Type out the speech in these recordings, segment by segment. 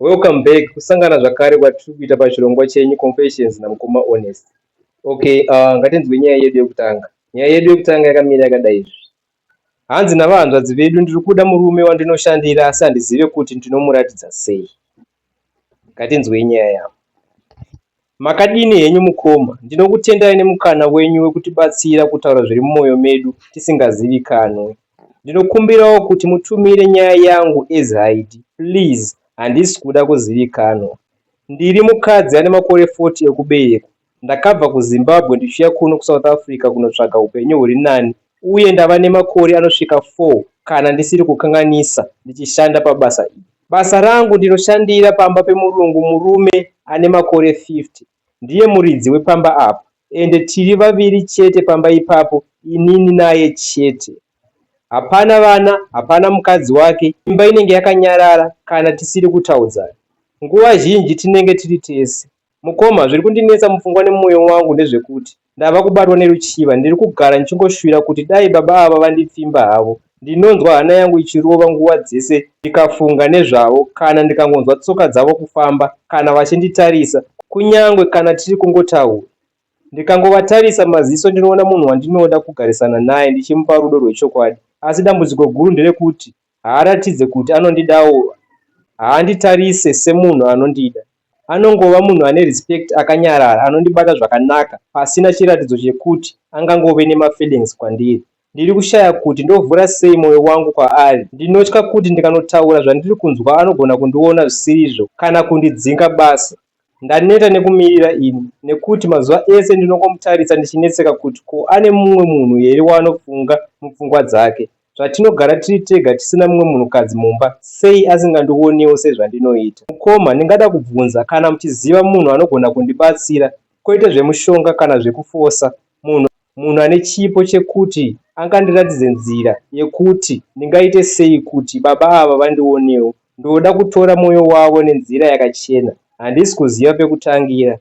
Welcome back kusangana zvakare kwatiri kuita pachirongwa chenyu Confessions naMukoma Honest. Okay, ngatinzwe nyaya yedu yekutanga. Nyaya yedu yekutanga yakamira yakadai izvi. Hanzi navahanzvadzi vedu ndiri kuda murume wandinoshandira asi handizive kuti ndinomuratidza sei. Ngatinzwei nyaya yavo. Makadini henyu mukoma, ndinokutendai nemukana wenyu wekutibatsira kutaura zviri mumwoyo medu tisingazivikanwe. Ndinokumbirawo kuti mutumire nyaya yangu ezaidi, please. Handisi kuda kuzivikanwa. Ndiri mukadzi ane makore 40 ekuberekwa. Ndakabva kuZimbabwe ndichiuya kuno kuSouth Africa kunotsvaga upenyu huri nani, uye ndava nemakore anosvika 4 kana ndisiri kukanganisa ndichishanda pabasa iri. Basa rangu ndinoshandira pamba pemurungu murume ane makore 50. Ndiye muridzi wepamba apa, ende tiri vaviri chete pamba ipapo, inini naye chete. Hapana vana, hapana mukadzi wake, imba inenge yakanyarara kana tisiri kutaudzana. Nguva zhinji tinenge tiri tese. Mukoma, zviri kundinetsa mupfungwa nemwoyo wangu ndezvekuti ndava kubatwa neruchiva, ndiri kugara ndichingoshuvira kuti dai baba ava vandipfimba havo. Ndinonzwa hana yangu ichirova nguva dzese ndikafunga nezvavo, kana ndikangonzwa tsoka dzavo kufamba kana vachinditarisa, kunyangwe kana tiri kungotaura. Ndikangovatarisa maziso ndinoona munhu wandinoda kugarisana naye ndichimupa rudo rwechokwadi. Asi dambudziko guru nderekuti haaratidze kuti anondidawo, haanditarise semunhu anondida. Anongova munhu ane respect akanyarara, anondibata zvakanaka pasina chiratidzo chekuti angangove nemafeelings kwandiri. Ndiri kushaya kuti ndovhura sei mwoyo wangu kwaari. Ndinotya kuti ndikanotaura zvandiri kunzwa anogona kundiona zvisirizvo kana kundidzinga basa. Ndaneta nekumirira ini, nekuti mazuva ese ndinongomutaritsa ndichinetseka kuti ko ane mumwe munhu here waanofunga mupfungwa dzake. Zvatinogara tiri tega tisina mumwe munhukadzi mumba, sei asingandionewo sezvandinoita. Mukoma, ndingada kubvunza kana muchiziva munhu anogona kundibatsira, kwete zvemushonga kana zvekufosa, munhu ane chipo chekuti angandiratidze nzira yekuti ndingaite sei kuti baba ava vandionewo. Ndoda kutora mwoyo wavo nenzira yakachena. Handisi kuziva pekutangira.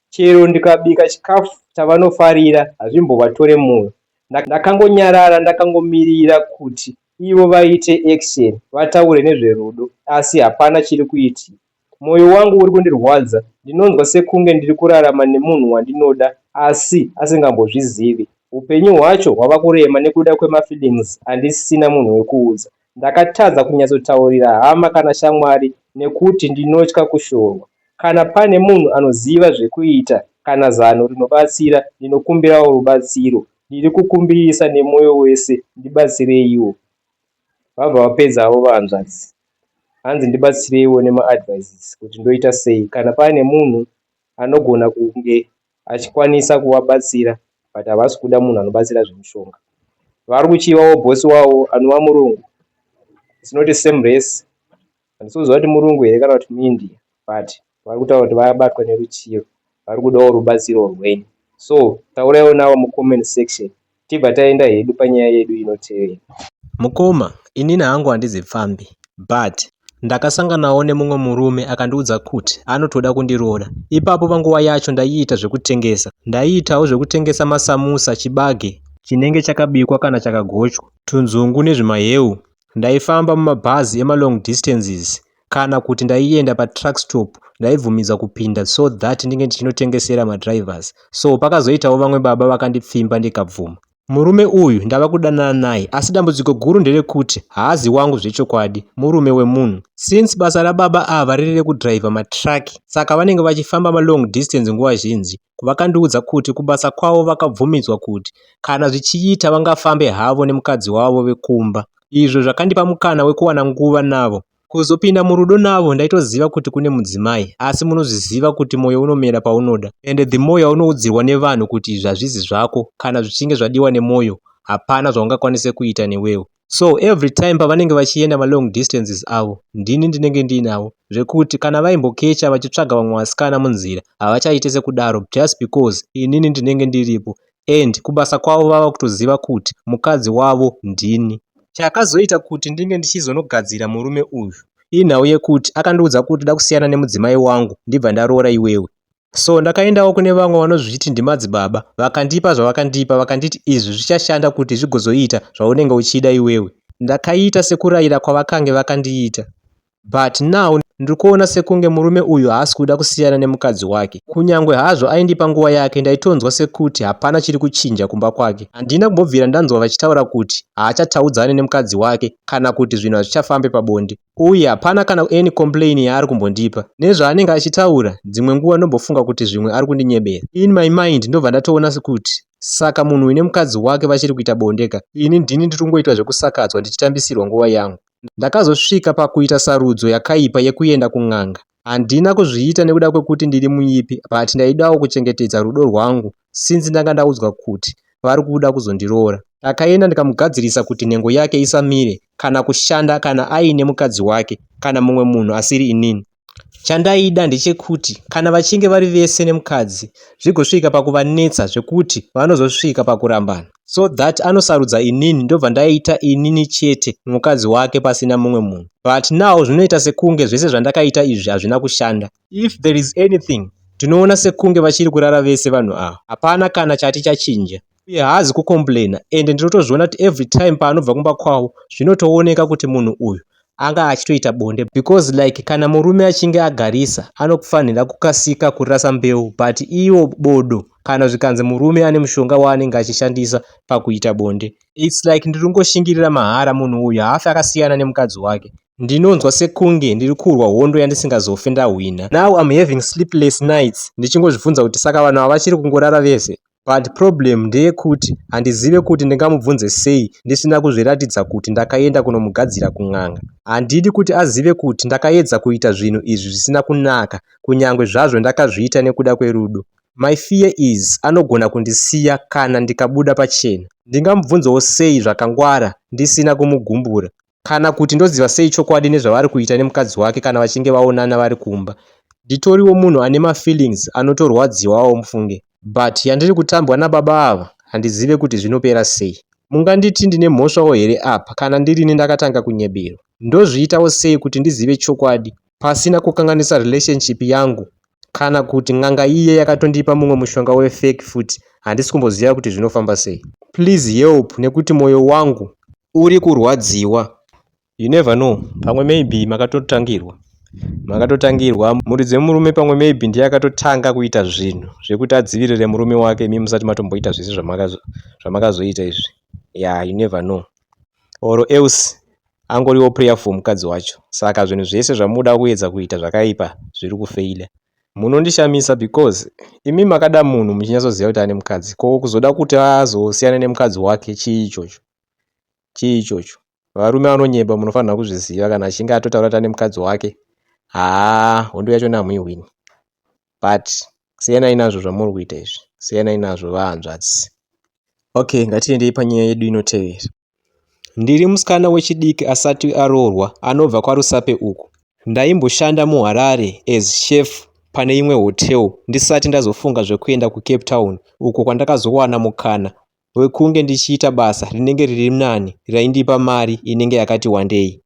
Chero ndikabika chikafu chavanofarira hazvimbovatore mwoyo. Ndakangonyarara ndakangomirira kuti ivo vaite action, vataure nezverudo, asi hapana chiri kuitika. Mwoyo wangu uri kundirwadza. Ndinonzwa sekunge ndiri kurarama nemunhu wandinoda asi asingambozvizivi. Upenyu hwacho hwava kurema nekuda kwemafeelings handisina munhu wekuudza. Ndakatadza kunyatsotaurira hama kana shamwari nekuti ndinotya kushorwa. Kana pane munhu anoziva zvekuita kana zano rinobatsira, ndinokumbirawo rubatsiro. Ndiri kukumbirisa nemwoyo wese, ndibatsireiwo. Vabva vapedza havo vahanzvadzi. Hanzi ndibatsireiwo nemaadvices kuti ndoita sei. Kana pane munhu anogona kunge achikwanisa kuvabatsira, but havasi kuda munhu anobatsira zvemushonga. Vari kuchivawo bhosi wavo anova murungu. It's not the same race. Handisiuziva kuti murungu here kana kuti muIndia, but vari kutaura kuti vakabatwa neruchiva, vari kudawo rubatsiro rwenyu. So tauraiwo navo mucomment section tibva taenda hedu panyaya yedu inotevera. Mukoma, inini hangu handizi pfambi, but ndakasanganawo nemumwe murume akandiudza kuti anotoda kundiroora. Ipapo panguva yacho ndaiita zvekutengesa. Ndaiitawo zvekutengesa masamusa, chibage chinenge chakabikwa kana chakagochwa, tunzungu nezvimaheu. Ndaifamba mumabhazi emalong distances kana kuti ndaienda patruck stop ndaibvumidza kupinda so that ndinge ndichinotengesera madrivers. So pakazoitawo vamwe baba vakandipfimba ndikabvuma. Murume uyu ndava kudanana naye, asi dambudziko guru nderekuti haazi wangu zvechokwadi, murume wemunhu. Since basa rababa ava riri rekudhiraivha matraki, saka vanenge vachifamba malong distance nguva zhinji. Vakandiudza kuti kubasa kwavo vakabvumidzwa kuti kana zvichiita vangafambe havo nemukadzi wavo vekumba. Izvo zvakandipa mukana wekuwana nguva navo. Kuzopinda murudo navo ndaitoziva kuti kune mudzimai, asi munozviziva kuti mwoyo unomera paunoda. Ende the more yaunoudzirwa nevanhu kuti izvi hazvisi zvako kana zvichinge zvadiwa nemwoyo, hapana zvaungakwanise kuita newewo. So every time pavanenge vachienda malong distances avo, ndini ndinenge ndiinavo, zvekuti kana vaimbokecha vachitsvaga vamwe vasikana munzira, havachaite sekudaro just because inini ndinenge ndiripo. And kubasa kwavo vava kutoziva kuti mukadzi wavo ndini. Chakazoita kuti ndinge ndichizonogadzira murume uyu inhau yekuti akandiudza kuti da kusiyana nemudzimai wangu ndibva ndaroora iwewe. So ndakaendawo kune vamwe vanozviti ndimadzibaba, vakandipa zvavakandipa, vakanditi izvi zvichashanda kuti zvigozoita zvaunenge uchida iwewe. Ndakaita sekurayira kwavakange vakandiita. But now ndikuona sekunge murume uyu haasi kuda kusiyana nemukadzi wake. Kunyangwe hazvo aindipa nguva yake, ndaitonzwa sekuti hapana chiri kuchinja kumba kwake. Handina kumbobvira ndanzwa vachitaura kuti haachataudzane nemukadzi wake kana kuti zvinhu hazvichafambe pabonde, uye hapana kana any complain yaari kumbondipa. Nezvaanenge achitaura dzimwe nguva ndombofunga kuti zvimwe ari kundinyebera. In my mind ndobva ndatoona sekuti saka munhu ine mukadzi wake vachiri kuita bondeka, ini ndini ndiri kungoitwa zvekusakadzwa ndichitambisirwa nguva yangu. Ndakazosvika pakuita sarudzo yakaipa yekuenda kun'anga. Handina kuzviita nekuda kwekuti ndiri muipi, but ndaidawo kuchengetedza rudo rwangu since ndanga ndaudzwa kuti vari kuda kuzondiroora. Ndakaenda ndikamugadzirisa kuti nhengo yake isamire kana kushanda kana aine mukadzi wake kana mumwe munhu asiri inini. Chandaida ndechekuti kana vachinge vari vese nemukadzi zvigosvika pakuvanetsa zvekuti vanozosvika pakurambana, so that anosarudza inini, ndobva ndaita inini chete mukadzi wake pasina mumwe munhu. But now zvinoita sekunge zvese zvandakaita izvi hazvina kushanda. If there is anything, tinoona sekunge vachiri kurara vese vanhu ava, hapana kana chati chachinja, uye haazi kukomplaina. Ende ndinotozviona kuti every time paanobva kumba kwavo zvinotooneka kuti munhu uyu anga achitoita bonde, because like kana murume achinge agarisa anofanira kukasika kurasa mbeu, but iwo bodo kana zvikanzi murume ane mushonga waanenge achishandisa pakuita bonde. It's like ndiri kungoshingirira mahara, munhu uyu haafi akasiyana nemukadzi wake. Ndinonzwa sekunge ndiri kurwa hondo yandisingazofe ndahwina. Now I'm having sleepless nights ndichingozvibvunza kuti saka vanhu ava vachiri kungorara vese. But problem ndeyekuti handizive kuti ndingamubvunze sei ndisina kuzviratidza kuti ndakaenda kunomugadzira kun'anga. Handidi kuti azive kuti ndakaedza kuita zvinhu izvi zvisina kunaka, kunyangwe zvazvo ndakazviita nekuda kwerudo. My fear is anogona kundisiya kana ndikabuda pachena. Ndingamubvunzawo sei zvakangwara ndisina kumugumbura, kana kuti ndoziva sei chokwadi nezvavari kuita nemukadzi wake kana vachinge vaonana vari kumba. Nditoriwo munhu ane mafeelings anotorwadziwawo mufunge, but yandiri kutambwa nababa ava handizive kuti zvinopera sei. Munganditi ndine mhosvawo here apa kana ndirini ndakatanga kunyeberwa? Ndozviitawo sei kuti ndizive chokwadi pasina kukanganisa relationship yangu, kana kuti n'anga iye yakatondipa mumwe mushonga wefake futi handisi kumboziva kuti zvinofamba sei? Please help, nekuti mwoyo wangu uri kurwadziwa. You never know, pamwe maybe makatotangirwa muridzi wemurume, pamwe maybe ndiye akatotanga kuita zvinhu zvekuti adzivirire murume wake imi musati matomboita zvese zvamakazoita izvi. Yeah, you never know. Or else angoriwo prayer for mukadzi wacho. Saka zvinhu zvese zvamuda kuedza kuita zvakaipa zviri kufeila. Munondishamisa because imi makada munhu muchinyatsoziva kuti ane mukadzi, ko kuzoda kuti azosiyana nemukadzi wake chii ichocho? Varume vanonyeba, munofanira kuzviziva. Kana achinge atotaura kuti ane mukadzi wake, hondo yacho namuihwini. But siyanai nazvo zvamuri kuita izvi, siyanai nazvo vahanzvadzi. Okay, ngatiendei panyaya yedu inotevera. Ndiri musikana wechidiki asati aroorwa anobva kwaRusape uku. Ndaimboshanda muHarare as chef pane imwe hotel ndisati ndazofunga zvekuenda kuCape Town, uko kwandakazowana mukana wekunge ndichiita basa rinenge riri nani raindipa mari inenge yakati wandei.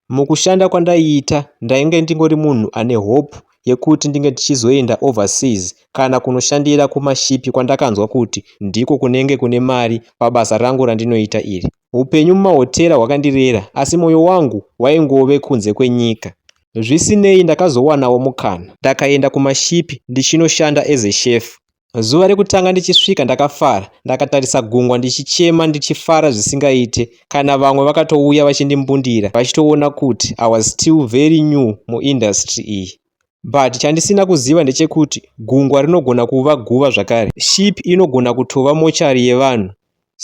Mukushanda kwandaiita ndainge ndingori munhu ane hope yekuti ndinge ndichizoenda overseas kana kunoshandira kumashipi kwandakanzwa kuti ndiko kunenge kune mari pabasa rangu randinoita iri. Upenyu mumahotera hwakandirera, asi mwoyo wangu waingove kunze kwenyika. Zvisinei ndakazowanawo mukana, ndakaenda kumashipi ndichinoshanda as a chef. Zuva rekutanga ndichisvika ndakafara, ndakatarisa gungwa ndichichema ndichifara zvisingaite, kana vamwe vakatouya vachindimbundira vachitoona kuti I was still very new muindustry iyi. But chandisina kuziva ndechekuti gungwa rinogona kuva guva zvakare, ship inogona kutova mochari yevanhu.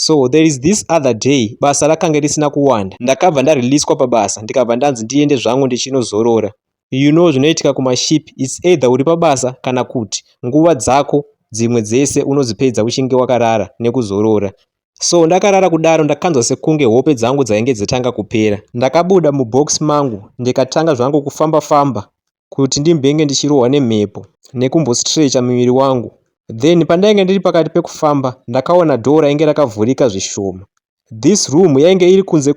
So there is this other day, basa rakanga risina kuwanda, ndakabva ndariliswa pabasa ndikabva ndanzi ndiende zvangu ndichinozorora. You know zvinoitika kumaship, it's either uri pabasa kana kuti nguva dzako dzimwe dzese unozipedza uchinge wakarara nekuzorora. So ndakarara kudaro ndakanzwa sekunge hope dzangu dzainge dzatanga kupera. Ndakabuda mubox mangu ndikatanga zvangu kufamba kuti ndimbenge ndichirohwa nemhepo nekumbostretcha miviri wangu. Then pandainge ndiri pakati pekufamba ndakaona door rainge rakavhurika zvishoma. This room yainge iri kunze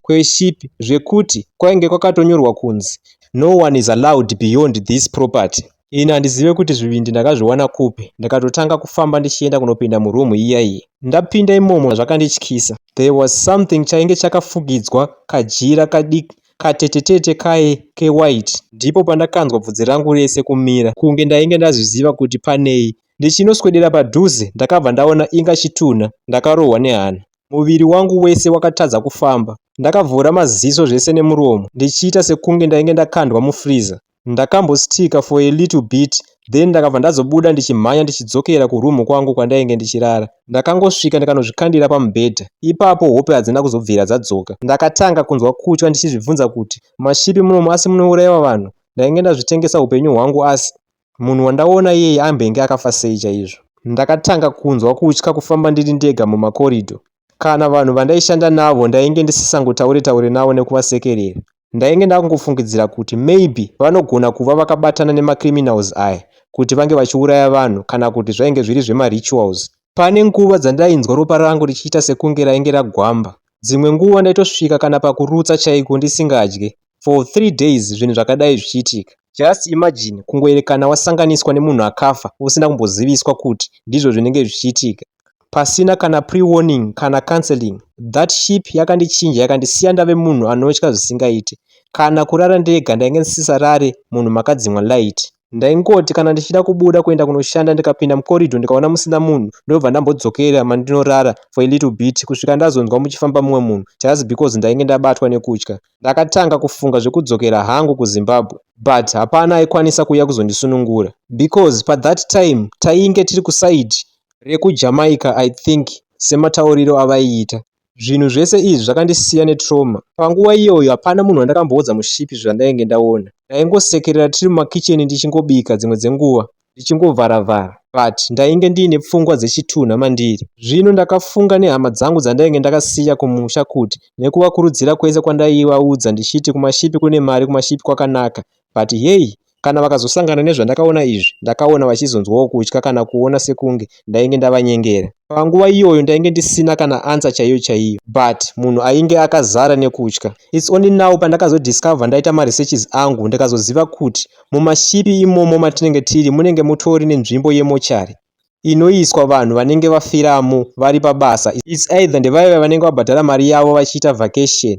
kweship, zvekuti kwainge kwakatonyorwa kunzi no one is allowed beyond this property. Ini handizive kuti zvivindi ndakazviwana kupi. Ndakatotanga kufamba ndichienda kunopinda muroom iyayi. Ndapinda imomo zvakandityisa. There was something chainge chakafugidzwa kajira kadiki katetetete kaye kewhite ndipo pandakanzwa bvudzi rangu rese kumira kunge ndainge ndazviziva kuti panei. Ndichinoswedera padhuze ndakabva ndaona inga chitunha. Ndakarohwa nehana, muviri wangu wese wakatadza kufamba. Ndakavhura maziso zvese nemuromo ndichiita sekunge ndainge ndakandwa mufreezer. Ndakambostika for a little bit, then ndakabva ndazobuda ndichimhanya ndichidzokera kurumu kwangu kwandainge ndichirara. Ndakangosvika ndikanozvikandira pamubhedha. Ipapo hope hadzina kuzobvira dzadzoka. Ndakatanga kunzwa kutya ndichizvibvunza kuti mashipi munomu asi munourayiwa vanhu. Ndainge ndazvitengesa upenyu hwangu asi munhu wandaona iyeye ambenge akafa sei chaizvo. Ndakatanga kunzwa kutya kufamba ndiri ndega mumakoridho. Kana vanhu vandaishanda navo ndainge ndisingangotaure navo nekuvasekerera. Ndainge ndakungofungidzira kuti maybe vanogona kuva vakabatana nemacriminals aya kuti vange vachiuraya vanhu kana kuti zvainge zviri zvemarituals. Pane nguva dzandainzwa ropa rangu richiita sekunge rainge ragwamba. Dzimwe nguva ndaitosvika kana pakurutsa chaiko ndisingadye. For 3 days zvinhu zvakadai zvichiitika. Just imagine kungoerekana wasanganiswa nemunhu akafa usina kumboziviswa kuti ndizvo zvinenge zvichiitika. Pasina kana pre-warning kana counseling. That ship yakandichinja yakandisiya ndave munhu anotya zvisingaite. Kana kurara ndega ndainge ndisisarare munhu makadzimwa light. Ndaingoti kana ndichida kubuda kuenda kunoshanda ndikapinda mukoridho ndikaona musina munhu ndobva ndambodzokera mandinorara for a little bit kusvika ndazonzwa muchifamba mumwe munhu just because ndainge ndabatwa nekutya. Ndakatanga kufunga zvekudzokera hangu kuZimbabwe, but hapana aikwanisa kuuya kuzondisunungura because pa that time tainge tiri kusaidi rekuJamaica I think sematauriro avaiita. Zvinhu zvese izvi zvakandisiya netrauma. Panguva iyoyo hapana munhu wandakamboudza mushipi zvandainge ndaona. Ndaingosekerera tiri mumakicheni ndichingobika dzimwe dzenguva ndichingovharavhara, but ndainge ndiine pfungwa dzechitunha mandiri. Zvino ndakafunga nehama dzangu dzandainge ndakasiya kumusha kuti nekuvakurudzira kwese kwandaivaudza ndichiti kumashipi kune mari, kumashipi kwakanaka, but hey, kana vakazosangana nezvandakaona izvi ndakaona vachizonzwawo kutya kana kuona sekunge ndainge ndavanyengera. Panguva iyoyo ndainge ndisina kana ansa chaiyo, but munhu ainge akazara nekutya. It's only now pandakazodiscover ndaita maresearches angu ndikazoziva kuti mumashipi imomo matinenge tiri munenge mutori nenzvimbo yemochari inoiswa vanhu vanenge vafiramo vari pabasa. It's either ndevaiva vanenge vabhadhara mari yavo vachiita vacation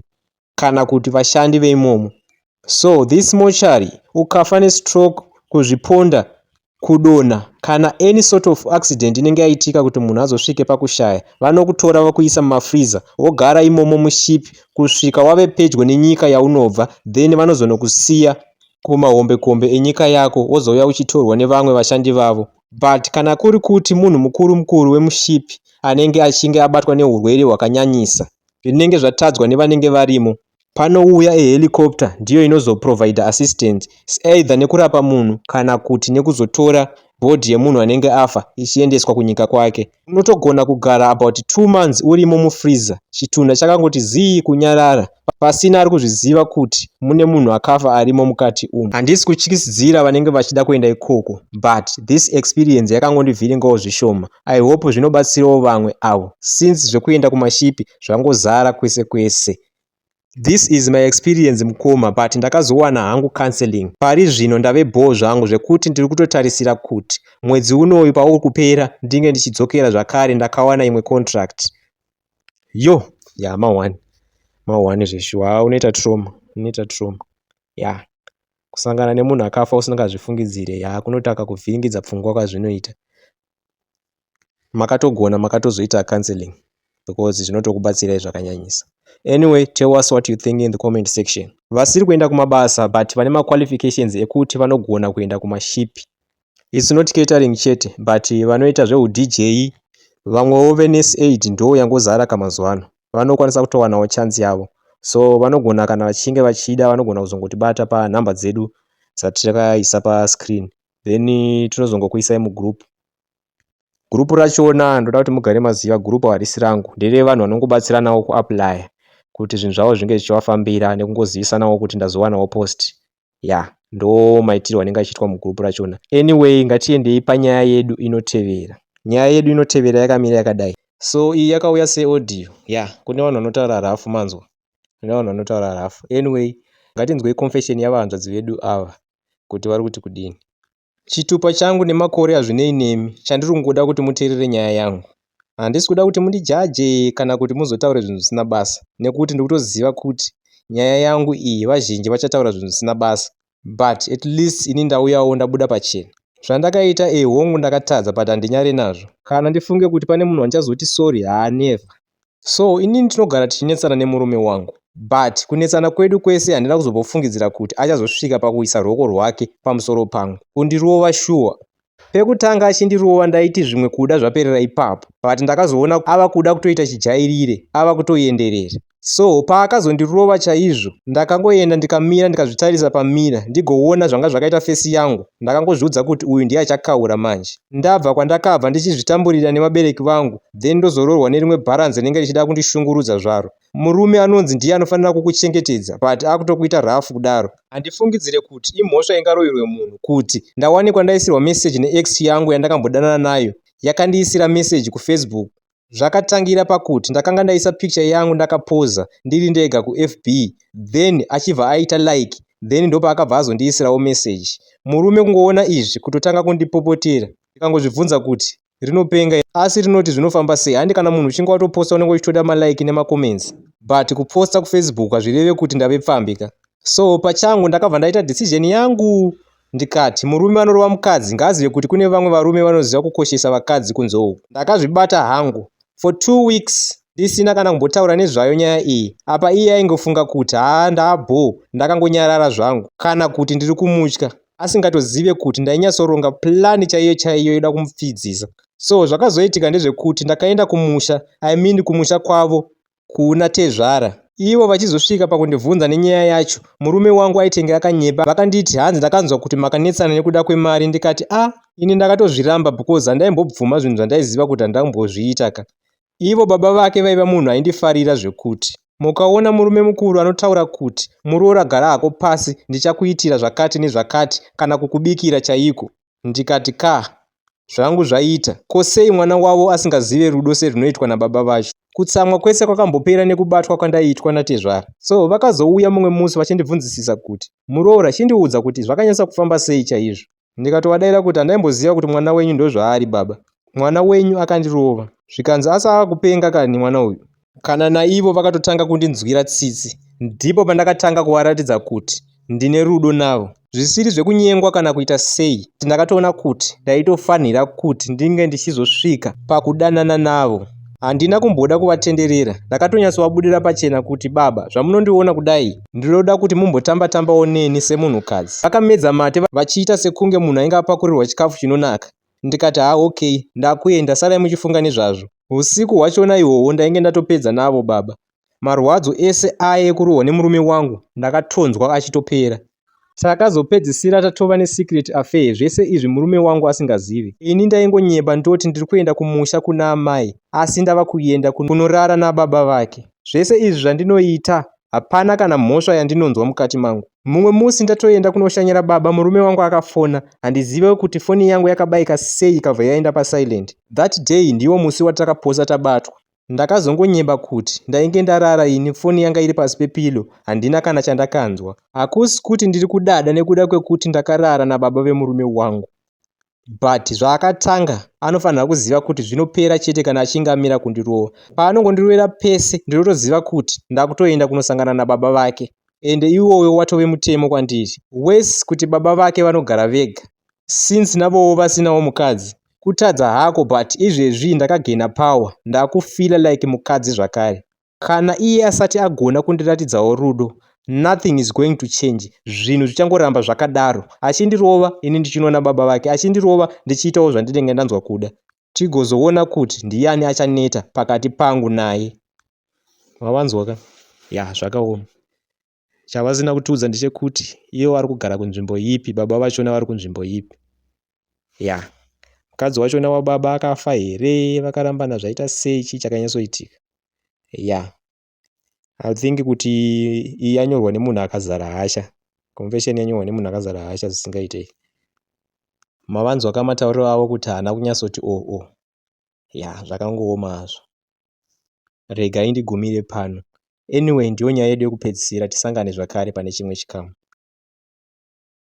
kana kuti vashandi veimomo. So this mochari ukafa nestroke, kuzviponda, kudonha kana any sort of accident inenge yaitika kuti munhu azosvike pakushaya, vanokutora vakuisa mumafreezer wogara imomo mushipi kusvika wave pedyo nenyika yaunobva, then vanozonokusiya kumahombekombe enyika yako wozouya uchitorwa nevamwe vashandi vavo. But kana kuri kuti munhu mukuru wemushipi anenge achinge abatwa neurwere hwakanyanyisa zvinenge zvatadzwa nevanenge varimo, panouya helicopter ndiyo inozoprovide assistance either nekurapa munhu kana kuti nekuzotora bhodhi yemunhu anenge afa ichiendeswa kunyika kwake. Unotogona kugara about 2 months urimo mufreezer, chitunha chakangoti zii kunyarara pasina ari kuzviziva kuti mune munhu akafa arimo mukati umu. Handisi kutyisidzira vanenge vachida kuenda ikoko, but this experience yakangondivhiringawo zvishoma. I hope zvinobatsirawo vamwe avo since zvekuenda kumashipi zvangozara kwese kwese. This is my experience mukoma, but ndakazowana hangu counseling. Pari zvino ndave bhoo zvangu zvekuti ndiri kutotarisira kuti mwedzi unoyu pauri kupera ndinge ndichidzokera zvakare ndakawana imwe contract. Yo, ya mawani zveshuwa unoita trauma, ya kusangana nemunhu akafa usingazvifungidzire, ya kunotaka kuvhiringidza pfungwa kwazvinoita. Makatozoita counseling because zvinotokubatsirai zvakanyanyisa. Anyway, tell us what you think in the comment section. Vasiri kuenda kumabasa but vane maqualifications ekuti vanogona kuenda kumashipi. It's not catering chete, but vanoita zveudj, vamwewo venurse aid ndo yangozara kamazuva. Vanokwanisa kutowanawo chance yavo. So vanogona kana vachinge vachida vanogona kuzongotibata panhamba dzedu dzatakaisa pascreen. Then tinozongokuisai mugroup. Group rachona ndoda kuti mugare maziva group harisi rangu. Ndere vanhu vanongobatsiranawo kuapply kuti zvinhu zvavo zvinge zvichivafambira nekungozivisanawo kuti ndazowanawo post. Ya, ndo maitiro anenge achiitwa mugroup rachona. Anyway, ngatiendei panyaya yedu inotevera. Nyaya yedu inotevera yakamira yakadai. So iyi yakauya seaudio. Ya, kune vanhu vanotaura rafu manzwa. Anyway, ngatinzwei confession yavahanzvadzi vedu ava kuti vari kuti kudini. Chitupa changu nemakore hazvinei nemi, chandiri kungoda kuti muteerere nyaya yangu. Handisi kuda kuti mundijaje kana kuti muzotaure zvinhu zvisina basa, nekuti ndikutoziva kuti nyaya yangu iyi vazhinji vachataura zvinhu zvisina basa, but at least ini ndauyawo ndabuda pachena. Zvandakaita hongu ndakatadza, but handinyare nazvo. Kana ndifunge kuti pane munhu andichazoti sorry, never. So inini tinogara tichinetsana nemurume wangu, but kunetsana kwedu kwese handina kuzombofungidzira kuti achazosvika pakuisa ruoko rwake pamusoro pangu kundirova shuwa. Pekutanga achindirova ndaiti zvimwe kuda zvaperera ipapo, but ndakazoona ava kuda kutoita chijairire, ava kutoenderera. So paakazondirova chaizvo, ndakangoenda ndikamira ndikazvitarisa pamira ndigoona zvanga zvakaita fesi yangu. Ndakangozviudza kuti uyu ndiye achakaura manje. Ndabva kwandakabva ndichizvitamburira nevabereki vangu, then ndozororwa nerimwe bharanzi rinenge richida kundishungurudza zvaro. Murume anonzi ndiye anofanira kukuchengetedza, but akutokuita rafu kudaro. Handifungidzire kuti imhosva ingaroverwe munhu kuti ndawanikwa ndaisirwa meseji neex yangu yandakambodanana nayo, yakandiisira meseji kuFacebook. Zvakatangira pakuti ndakanga ndaisa picture yangu ndakapoza ndiri ndega kuFB, then achibva aita like, then ndopaakabva azondiisirawo meseji. Murume kungoona izvi kutotanga kundipopotera. Ndikangozvibvunza kuti rinopenga asi rinoti zvinofamba sei. Handi kana munhu uchinge watoposta unenge uchitoda malike nemacomments, but kuposta kuFacebook hazvireve kuti ndave pfambika. So pachangu ndakabva ndaita decision yangu, ndikati murume anorova mukadzi ngaazive kuti kune vamwe varume vanoziva kukoshesa vakadzi kunze uku. Ndakazvibata hangu for 2 weeks ndisina kana kumbotaura nezvayo nyaya iyi. Apa iye aingofunga kuti ndakangonyarara zvangu kana kuti ndiri kumutya, asingatozive kuti ndainyatsoronga plani chaiyo ida kumupfidzisa. So zvakazoitika ndezvekuti ndakaenda kumusha, kumusha kwavo kuna Tezvara. Ivo vachizosvika pakundibvunza nenyaya yacho, murume wangu aitenge akanyepa. Vakanditi hanzi ndakanzwa kuti makanetsana nekuda kwemari. Ndikati ini ndakatozviramba because handaimbobvuma zvinhu zvandaiziva kuti handambozviita ka. Ivo baba vake vaiva munhu aindifarira zvekuti mukaona murume mukuru anotaura kuti muroora gara hako pasi, ndichakuitira zvakati nezvakati kana kukubikira chaiko. Ndikati zvangu zvaita. Kosei mwana wavo asingazive rudo serwunoitwa nababa vacho. Kutsamwa kwese kwakambopera nekubatwa kwandaiitwa naTezvara. So vakazouya mumwe musi vachindibvunzisisa kuti muroora chindiudza kuti zvakanyatsa kufamba sei chaizvo. Ndikatovadaira kuti handaimbozviziva kuti mwana wenyu ndozvaari baba. Mwana wenyu akandirova. Zvikanzi ava kupenga kani mwana uyu. Kana naivo vakatotanga kundinzwira tsitsi. Ndipo pandakatanga kuvaratidza kuti ndine rudo navo. Zvisiri zvekunyengwa kana kuita sei. Ndakatoona kuti ndaitofanira kuti ndinge ndichizosvika pakudanana navo. Handina kumboda kuvatenderera. Ndakatonyatsoabudira pachena kuti baba, zvamunondiona kudai ndinoda kuti mumbotamba-tambawo neni semunhukadzi. Vakamedza mate vachiita sekunge munhu ainge apakurirwa chikafu chinonaka. Ndikati okay, ndakuenda, sarai muchifunga nezvazvo. Usiku hwachona ihwohwo ndainge ndatopedza navo baba. Marwadzo ese aya ekurohwa nemurume wangu ndakatonzwa achitopera. Takazopedzisira tatova nesecret affair, zvese izvi murume wangu asingazivi. Ini ndaingonyepa ndoti ndiri kuenda kumusha kuna amai, asi ndava kuenda kunorara nababa vake. Zvese izvi zvandinoita hapana kana mhosva yandinonzwa mukati mangu. Mumwe musi ndatoenda kunoshanyira baba, murume wangu akafona. Handizive kuti foni yangu yakabayika sei ikabva yaenda pasilent. That day ndiwo musi watakaposa tabatwa. Ndakazongonyemba kuti ndainge ndarara ini, foni yanga iri pasi pepilo, handina kana chandakanzwa. Hakusi kuti ndiri kudada nekuda kwekuti ndakarara nababa vemurume wangu, but zvaakatanga anofanira kuziva kuti zvinopera chete kana achinge amira kundirova. Paanongondirovera pese ndinotoziva kuti ndakutoenda kunosangana nababa vake, ende iwowo watove mutemo kwandiri. Wesi kuti baba vake vanogara vega, since navowo vasinawo mukadzi. Kutadza hako, but izvezvi ndakagena power, ndakufila like mukadzi zvakare. Kana iye asati agona kundiratidzawo rudo, nothing is going to change. Zvinhu zvichangoramba zvakadaro. Achindirova ini ndichinoona baba vake, achindirova ndichiitawo zvandinenge ndanzwa kuda. Tigozoona kuti ndiani achaneta pakati pangu naye. Wavanzwa ka? Zvakaoma. Chavasina kutiudza ndechekuti ivo vari kugara kunzvimbo ipi, baba vachona vari kunzvimbo ipi. Mukadzi wachona wababa akafa here, vakarambana zvaita sei, chii chakanyatsoitika? I think kuti iyi yanyorwa nemunhu akazara hasha. Confession yanyorwa nemunhu akazara hasha zvisingaitei. Mavanzwa kamatauriro avo kuti haana kunyatsoti zvakangooma hazvo. Regai ndigumire pano. Anyway, ndiyo nyaya yedu yekupedzisira. Tisangane zvakare pane chimwe chikamu.